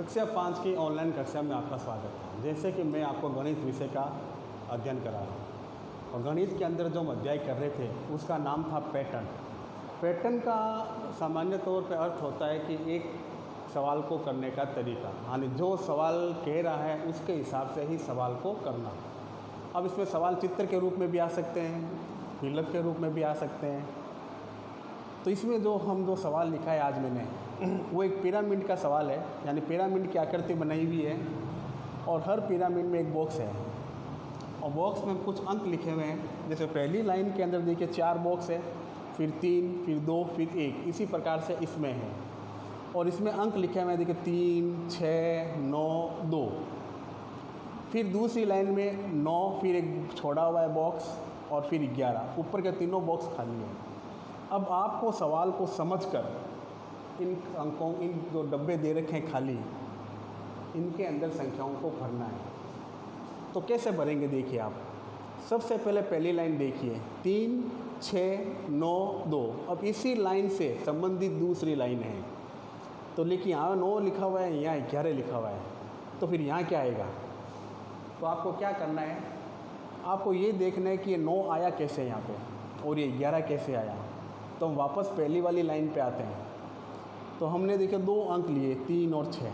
कक्षा 5 की ऑनलाइन कक्षा में आपका स्वागत है। जैसे कि मैं आपको गणित विषय का अध्ययन करा रहा हूँ और गणित के अंदर जो हम अध्याय कर रहे थे उसका नाम था पैटर्न। पैटर्न का सामान्य तौर पर अर्थ होता है कि एक सवाल को करने का तरीका, यानी जो सवाल कह रहा है उसके हिसाब से ही सवाल को करना। अब इसमें सवाल चित्र के रूप में भी आ सकते हैं, फिलप के रूप में भी आ सकते हैं। तो इसमें जो सवाल लिखा है आज मैंने वो एक पिरामिड का सवाल है, यानी पिरामिड की आकृति बनाई हुई है और हर पिरामिड में एक बॉक्स है और बॉक्स में कुछ अंक लिखे हुए हैं। जैसे पहली लाइन के अंदर देखिए 4 बॉक्स है, फिर 3, फिर 2, फिर 1, इसी प्रकार से इसमें है और इसमें अंक लिखे हुए हैं। देखिए 3, 6, 9, 2। फिर दूसरी लाइन में 9, फिर एक छोड़ा हुआ है बॉक्स और फिर 11। ऊपर के तीनों बॉक्स खाली हैं। अब आपको सवाल को समझकर इन अंकों, इन जो डब्बे दे रखे हैं खाली, इनके अंदर संख्याओं को भरना है। तो कैसे भरेंगे देखिए आप। सबसे पहले पहली लाइन देखिए 3, 6, 9, 2। अब इसी लाइन से संबंधित दूसरी लाइन है। तो लेकिन यहाँ 9 लिखा हुआ है, यहाँ 11 लिखा हुआ है, तो फिर यहाँ क्या आएगा। तो आपको क्या करना है, आपको ये देखना है कि ये 9 आया कैसे यहाँ पे और ये 11 कैसे आया। तो हम वापस पहली वाली लाइन पे आते हैं। तो हमने देखिए 2 अंक लिए, 3 और 6।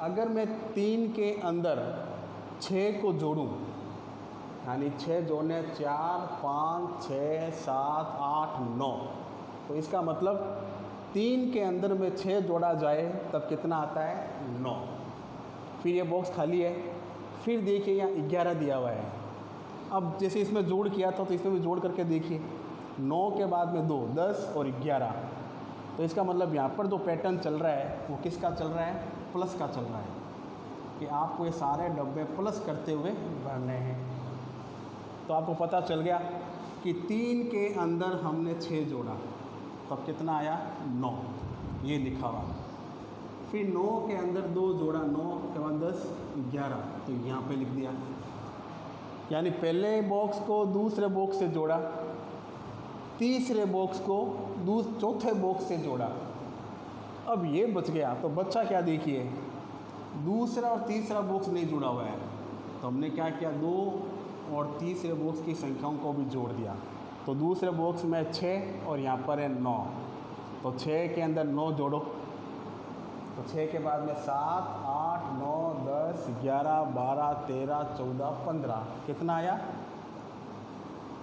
अगर मैं 3 के अंदर 6 को जोड़ूं, यानी 6 जोड़ने 4, 5, 6, 7, 8, 9, तो इसका मतलब 3 के अंदर में 6 जोड़ा जाए तब कितना आता है, 9। फिर ये बॉक्स खाली है। फिर देखिए यहाँ 11 दिया हुआ है। अब जैसे इसमें जोड़ किया था तो इसमें भी जोड़ करके देखिए 9 के बाद में 2, 10 और 11। तो इसका मतलब यहाँ पर जो पैटर्न चल रहा है वो किसका चल रहा है, प्लस का चल रहा है कि आपको ये सारे डब्बे प्लस करते हुए भरने हैं। तो आपको पता चल गया कि 3 के अंदर हमने 6 जोड़ा, तब कितना आया, 9, ये लिखा हुआ। फिर 9 के अंदर 2 जोड़ा, 9 के बाद 10, 11, तो यहाँ पे लिख दिया। यानी पहले बॉक्स को दूसरे बॉक्स से जोड़ा, तीसरे बॉक्स को चौथे बॉक्स से जोड़ा। अब ये बच गया, तो बच्चा क्या देखिए, दूसरा और तीसरा बॉक्स नहीं जुड़ा हुआ है। तो हमने क्या किया, 2 और तीसरे बॉक्स की संख्याओं को भी जोड़ दिया। तो दूसरे बॉक्स में 6 और यहाँ पर है 9, तो 6 के अंदर 9 जोड़ो। तो 6 के बाद में 7, 8, 9, 10, 11, 12, 13, 14, 15, कितना आया,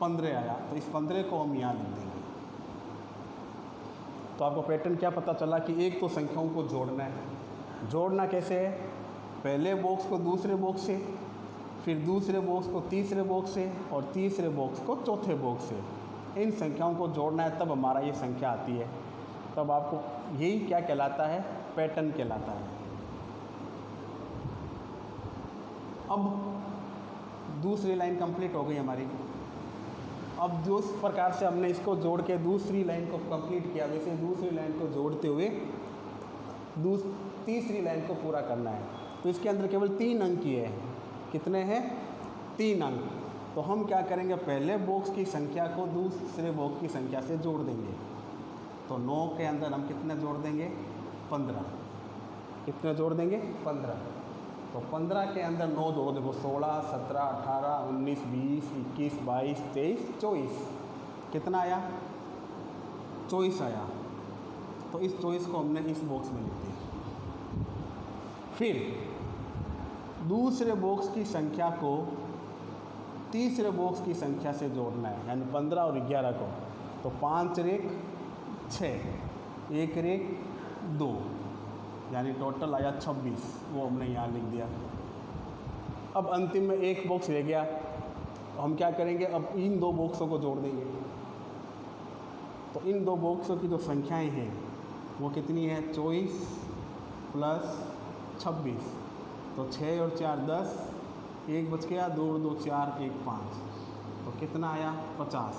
15 आया। तो इस 15 को हम यहाँ लिख देंगे। तो आपको पैटर्न क्या पता चला कि एक तो संख्याओं को जोड़ना है। जोड़ना कैसे है, पहले बॉक्स को दूसरे बॉक्स से, फिर दूसरे बॉक्स को तीसरे बॉक्स से और तीसरे बॉक्स को चौथे बॉक्स से। इन संख्याओं को जोड़ना है, तब हमारा ये संख्या आती है। तब आपको यही क्या कहलाता है, पैटर्न कहलाता है। अब दूसरी लाइन कंप्लीट हो गई हमारी। अब जिस प्रकार से हमने इसको जोड़ के दूसरी लाइन को कंप्लीट किया, वैसे दूसरी लाइन को जोड़ते हुए तीसरी लाइन को पूरा करना है। तो इसके अंदर केवल 3 अंक ही है। कितने हैं, 3 अंक। तो हम क्या करेंगे, पहले बॉक्स की संख्या को दूसरे बॉक्स की संख्या से जोड़ देंगे। तो 9 के अंदर हम कितने जोड़ देंगे, 15। कितने जोड़ देंगे, 15। तो 15 के अंदर 9 जोड़ो, देखो 16, 17, 18, 19, 20, 21, 22, 23, 24, कितना आया, 24 आया। तो इस 24 को हमने इस बॉक्स में लिख दिया। फिर दूसरे बॉक्स की संख्या को तीसरे बॉक्स की संख्या से जोड़ना है, यानी 15 और 11 को। तो 5 रेख 6, 1 रेख 2, यानी टोटल आया 26। वो हमने यहाँ लिख दिया। अब अंतिम में एक बॉक्स रह गया, हम क्या करेंगे, अब इन 2 बॉक्सों को जोड़ देंगे। तो इन 2 बॉक्सों की जो संख्याएं हैं वो कितनी है, 24 प्लस 26। तो 6 और 4 10, 1 बच गया, 2 और 2 4, 1 5, तो कितना आया, 50।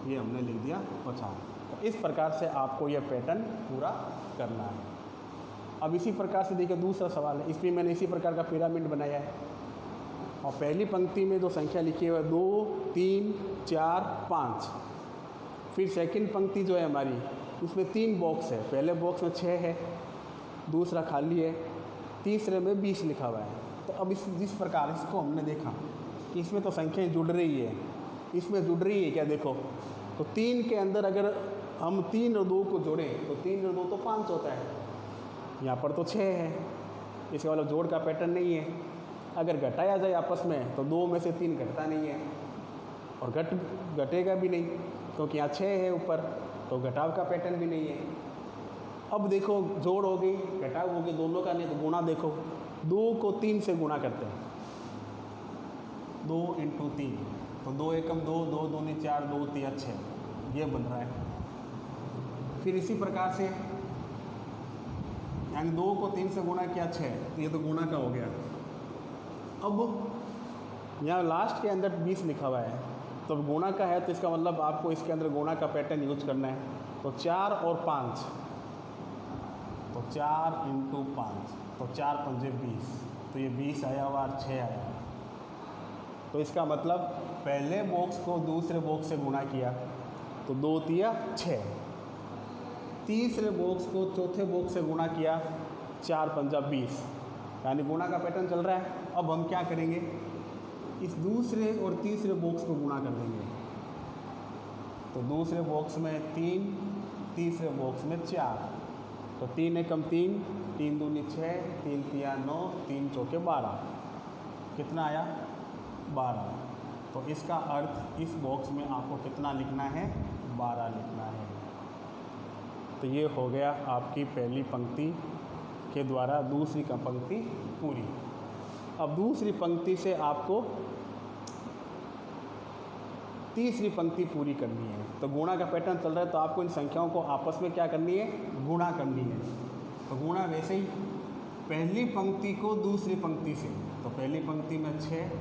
ये हमने लिख दिया 50। तो इस प्रकार से आपको यह पैटर्न पूरा करना है। अब इसी प्रकार से देखिए दूसरा सवाल है, इसमें मैंने इसी प्रकार का पिरामिड बनाया है और पहली पंक्ति में जो संख्या लिखी है 2, 3, 4, 5। फिर सेकंड पंक्ति जो है हमारी, उसमें 3 बॉक्स है। पहले बॉक्स में 6 है, दूसरा खाली है, तीसरे में 20 लिखा हुआ है। तो अब जिस प्रकार इसको हमने देखा कि इसमें तो संख्याएँ जुड़ रही है, इसमें जुड़ रही है क्या, देखो तो 3 के अंदर अगर हम 3 और 2 को जोड़ें तो 3 और 2 तो 5 होता है, यहाँ पर तो 6 है, इसका मतलब जोड़ का पैटर्न नहीं है। अगर घटाया जाए आपस में तो 2 में से 3 घटता नहीं है और घटेगा भी नहीं, क्योंकि यहाँ 6 है ऊपर, तो घटाव का पैटर्न भी नहीं है। अब देखो जोड़ हो गई, घटाव हो गई, दोनों का नहीं तो गुणा देखो, 2 को 3 से गुणा करते हैं, 2 × 3, तो 2 एकम 2, 2 दूनी 4, 2 तिया 6, ये बन रहा है। फिर इसी प्रकार से यानी 2 को 3 से गुणा किया 6, तो ये तो गुणा का हो गया। अब यहाँ लास्ट के अंदर 20 लिखा हुआ है, तो गुणा का है तो इसका मतलब आपको इसके अंदर गुणा का पैटर्न यूज करना है। तो 4 और 5, तो 4 × 5, तो 4 पंजे 20, तो ये 20 आया हुआ और 6 आया हुआ। तो इसका मतलब पहले बॉक्स को दूसरे बॉक्स से गुणा किया तो 2 तिया 6, तीसरे बॉक्स को चौथे बॉक्स से गुणा किया, 4 पंजा 20, यानी गुणा का पैटर्न चल रहा है। अब हम क्या करेंगे, इस दूसरे और तीसरे बॉक्स को गुणा कर देंगे, तो दूसरे बॉक्स में 3, तीसरे बॉक्स में 4, तो 3 एकम 3, 3 दूनी 6, 3 तिया 9, 3 चौके 12, कितना आया 12। तो इसका अर्थ इस बॉक्स में आपको कितना लिखना है, 12 लिखना है। तो ये हो गया आपकी पहली पंक्ति के द्वारा दूसरी का पंक्ति पूरी। अब दूसरी पंक्ति से आपको तीसरी पंक्ति पूरी करनी है। तो गुणा का पैटर्न चल रहा है, तो आपको इन संख्याओं को आपस में क्या करनी है, गुणा करनी है। तो गुणा वैसे ही पहली पंक्ति को दूसरी पंक्ति से, तो पहली पंक्ति में 6,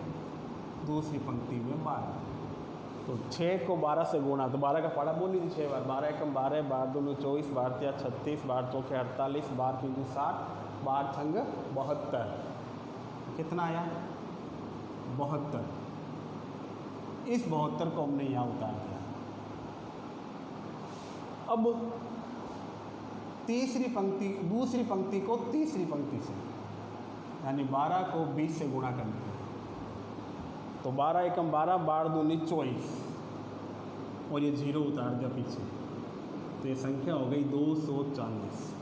दूसरी पंक्ति में 12, तो 6 को 12 से गुणा, तो 12 का पाड़ा बोल लीजिए 6 बार, 12 एकम 12, 12 दूनी 24, 12 तिया 36, 12 चौके 48, 12 तीन 60, 12 छंग 72, कितना आया 72। इस 72 को हमने यहाँ उतार दिया। अब तीसरी पंक्ति, दूसरी पंक्ति को तीसरी पंक्ति से, यानी 12 को 20 से गुणा करना है, तो 12 एकम 12, 12 दूनी 24, और ये 0 उतार दिया पीछे, तो ये संख्या हो गई 240।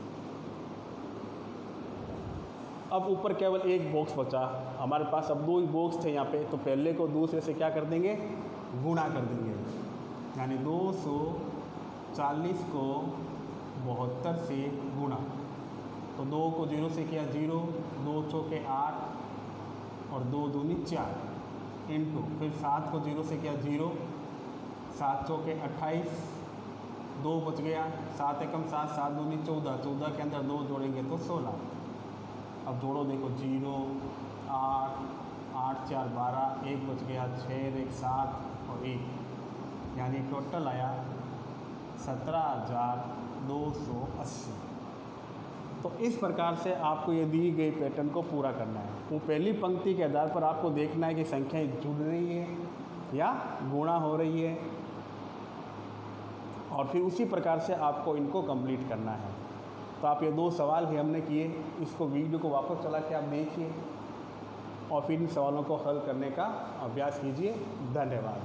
अब ऊपर केवल एक बॉक्स बचा हमारे पास, अब 2 ही बॉक्स थे यहाँ पे, तो पहले को दूसरे से क्या कर देंगे, गुणा कर देंगे, यानी 240 को 72 से गुणा, तो 2 को 0 से किया 0, 2 चौके 8 और 2 दूनी 4, इंटू फिर 7 को 0 से किया 0, 7 चौके 28, 2 बच गया, 7 एकम 7, 7 दूनी 14, 14 के अंदर 2 जोड़ेंगे तो 16। अब जोड़ो देखो 0, 8, 8 4 12, 1 बच गया, 6 1 7 और 1, यानी टोटल आया 17,280। तो इस प्रकार से आपको ये दी गई पैटर्न को पूरा करना है। वो पहली पंक्ति के आधार पर आपको देखना है कि संख्याएं जुड़ रही है या गुणा हो रही है, और फिर उसी प्रकार से आपको इनको कंप्लीट करना है। तो आप ये 2 सवाल ही हमने किए, इसको वीडियो को वापस चला के आप देखिए और फिर इन सवालों को हल करने का अभ्यास कीजिए। धन्यवाद।